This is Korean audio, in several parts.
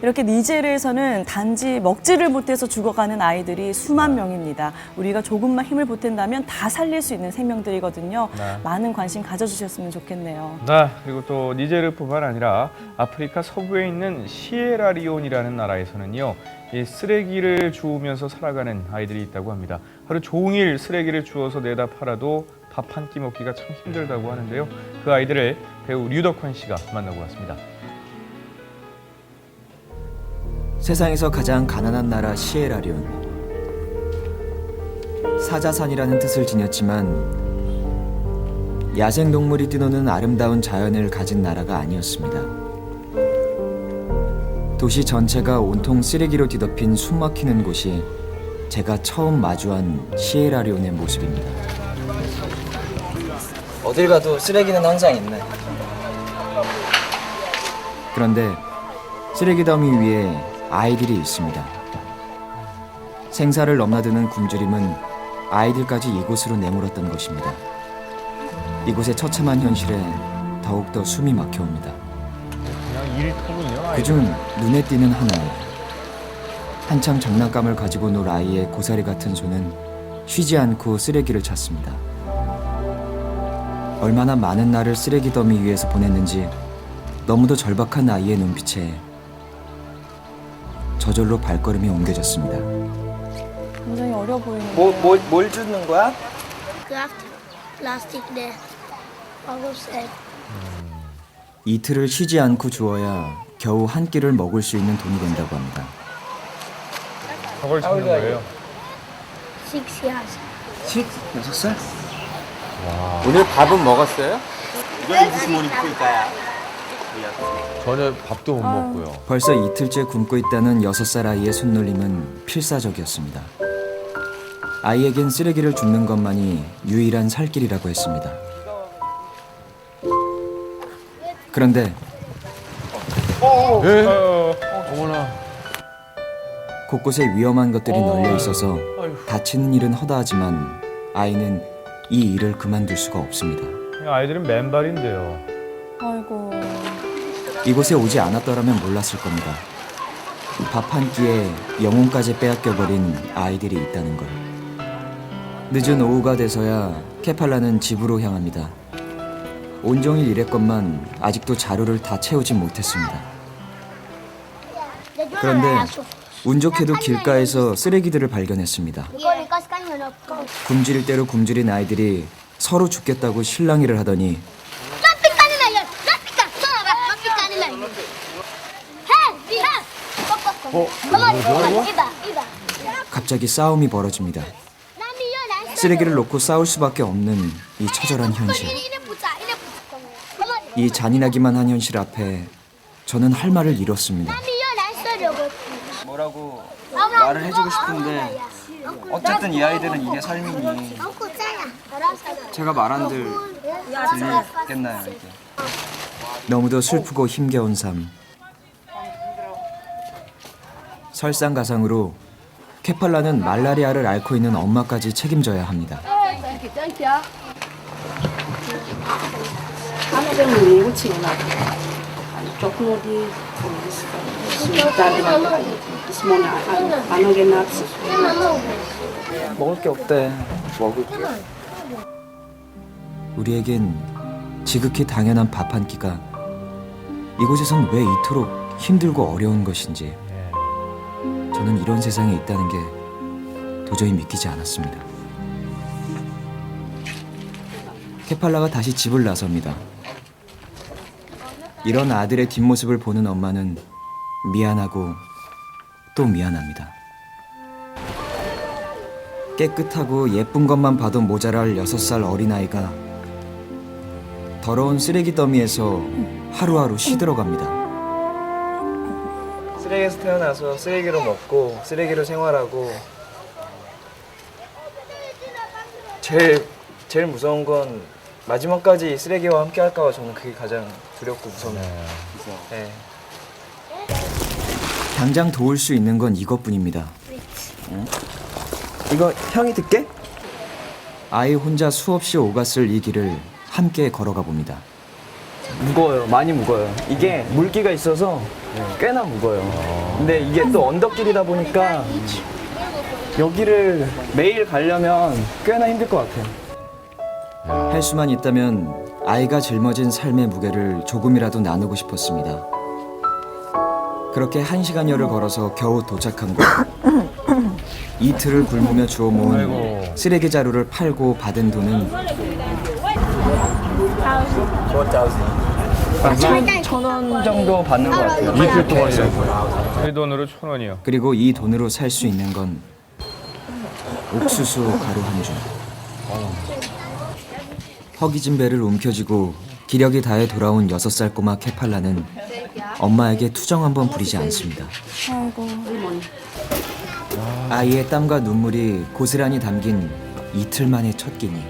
이렇게 니제르에서는 단지 먹지를 못해서 죽어가는 아이들이 수만 명입니다. 우리가 조금만 힘을 보탠다면 다 살릴 수 있는 생명들이거든요. 네. 많은 관심 가져주셨으면 좋겠네요. 네, 그리고 또 니제르뿐만 아니라 아프리카 서부에 있는 시에라리온이라는 나라에서는요, 이 쓰레기를 주우면서 살아가는 아이들이 있다고 합니다. 하루 종일 쓰레기를 주워서 내다 팔아도 밥 한 끼 먹기가 참 힘들다고 하는데요. 그 아이들을 배우 류덕환 씨가 만나고 왔습니다. 세상에서 가장 가난한 나라 시에라리온. 사자산이라는 뜻을 지녔지만 야생동물이 뛰노는 아름다운 자연을 가진 나라가 아니었습니다. 도시 전체가 온통 쓰레기로 뒤덮인 숨막히는 곳이 제가 처음 마주한 시에라리온의 모습입니다. 어딜 가도 쓰레기는 항상 있네. 그런데 쓰레기 더미 위에 아이들이 있습니다. 생사를 넘나드는 굶주림은 아이들까지 이곳으로 내몰았던 것입니다. 이곳의 처참한 현실에 더욱더 숨이 막혀옵니다. 그냥 일터군요. 그중 눈에 띄는 하나는 한창 장난감을 가지고 놀 아이의 고사리 같은 손은 쉬지 않고 쓰레기를 찾습니다. 얼마나 많은 날을 쓰레기 더미 위에서 보냈는지 너무도 절박한 아이의 눈빛에 저절로 발걸음이 옮겨졌습니다. 굉장히 어려 보이는데요. 뭘 주는 거야? 플라스틱 내 먹었어요. 이틀을 쉬지 않고 주어야 겨우 한 끼를 먹을 수 있는 돈이 된다고 합니다. 저걸 찾는 거예요. 6 years. 6살? 오늘 밥은 먹었어요? 전혀 밥도 못 먹고요. 벌써 이틀째 굶고 있다는 6살 아이의 손놀림은 필사적이었습니다. 아이에겐 쓰레기를 줍는 것만이 유일한 살 길이라고 했습니다. 그런데 어머나. 곳곳에 위험한 것들이 널려 있어서 다치는 일은 허다하지만 아이는 이 일을 그만둘 수가 없습니다. 아이들은 맨발인데요. 아이고. 이곳에 오지 않았더라면 몰랐을 겁니다. 밥 한 끼에 영혼까지 빼앗겨버린 아이들이 있다는 걸. 늦은 오후가 돼서야 케팔라는 집으로 향합니다. 온종일 일했건만 아직도 자루를 다 채우진 못했습니다. 그런데 운 좋게도 길가에서 쓰레기들을 발견했습니다. 굶주릴 대로 굶주린 아이들이 서로 죽겠다고 실랑이를 하더니 갑자기 싸움이 벌어집니다. 쓰레기를 놓고 싸울 수밖에 없는 이 처절한 현실. 이 잔인하기만 한 현실 앞에 저는 할 말을 잃었습니다. 뭐라고 말을 해주고 싶은데 어쨌든 이 아이들은 이게 삶이니 제가 말한들 들리겠나요 이게? 너무도 슬프고 힘겨운 삶. 설상가상으로 케팔라는 말라리아를 앓고 있는 엄마까지 책임져야 합니다. 먹을 게 없대. 먹을게. 우리에겐 지극히 당연한 밥 한 끼가 이곳에선 왜 이토록 힘들고 어려운 것인지 저는 이런 세상에 있다는 게 도저히 믿기지 않았습니다. 케팔라가 다시 집을 나섭니다. 이런 아들의 뒷모습을 보는 엄마는 미안하고 또 미안합니다. 깨끗하고 예쁜 것만 봐도 모자랄 6살 어린아이가 더러운 쓰레기 더미에서 하루하루 시들어갑니다. 쓰레기에서 태어나서 쓰레기로 먹고 쓰레기로 생활하고 제일 무서운 건 마지막까지 쓰레기와 함께 할까 봐 저는 그게 가장 두렵고 무섭네요. 네. 당장 도울 수 있는 건 이것뿐입니다. 이거 형이 듣게? 아이 혼자 수없이 오갔을 이 길을 함께 걸어가 봅니다. 무거워요. 많이 무거워요. 이게 물기가 있어서 꽤나 무거워요. 근데 이게 또 언덕길이다 보니까 여기를 매일 가려면 꽤나 힘들 것 같아요. 할 수만 있다면 아이가 짊어진 삶의 무게를 조금이라도 나누고 싶었습니다. 그렇게 1시간여를 걸어서 겨우 도착한 곳. 이틀을 굶으며 주워 모은 아이고. 쓰레기 자루를 팔고 받은 돈은 1,000원 정도 받는 것 같아요. 이틀 동안이라고요. 그 돈으로 1,000원이요. 그리고 이 돈으로 살 수 있는 건 옥수수 가루 한 줌. 허기진 배를 움켜쥐고 기력이 다해 돌아온 6살 꼬마 케팔라는 엄마에게 투정 한번 부리지 않습니다. 아이고. 아이의 땀과 눈물이 고스란히 담긴 이틀 만의 첫 끼니.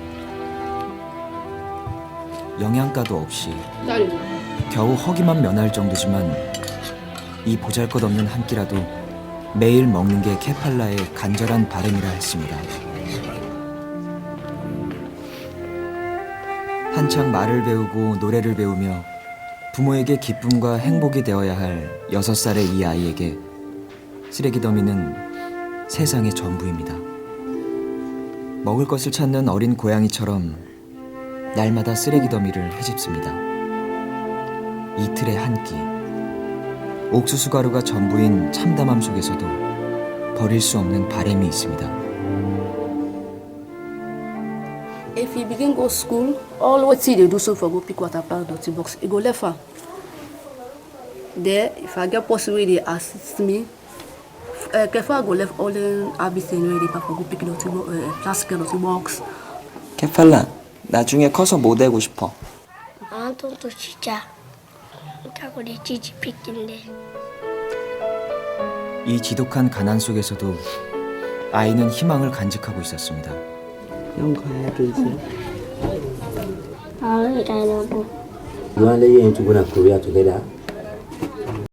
영양가도 없이 겨우 허기만 면할 정도지만 이 보잘것없는 한 끼라도 매일 먹는 게 케팔라의 간절한 바람이라 했습니다. 한창 말을 배우고 노래를 배우며 부모에게 기쁨과 행복이 되어야 할 6살의 이 아이에게 쓰레기 더미는 세상의 전부입니다. 먹을 것을 찾는 어린 고양이처럼 날마다 쓰레기 더미를 헤집습니다. 이틀에 한 끼. 옥수수 가루가 전부인 참담함 속에서도 버릴 수 없는 바람이 있습니다. If he begin go school, always see they do so for go pick water pack dirty box. He go left am. There, if I get possibility, they assist me. Careful, I go left all the ABC ready for go pick dirty plastic dirty box. 케팔라, 나중에 커서 뭐 되고 싶어? 나한테도 진짜 다구리 찌찌삐끼인데. 이 지독한 가난 속에서도 아이는 희망을 간직하고 있었습니다. 아, 이래놓고 You want to learn to go to Korea together?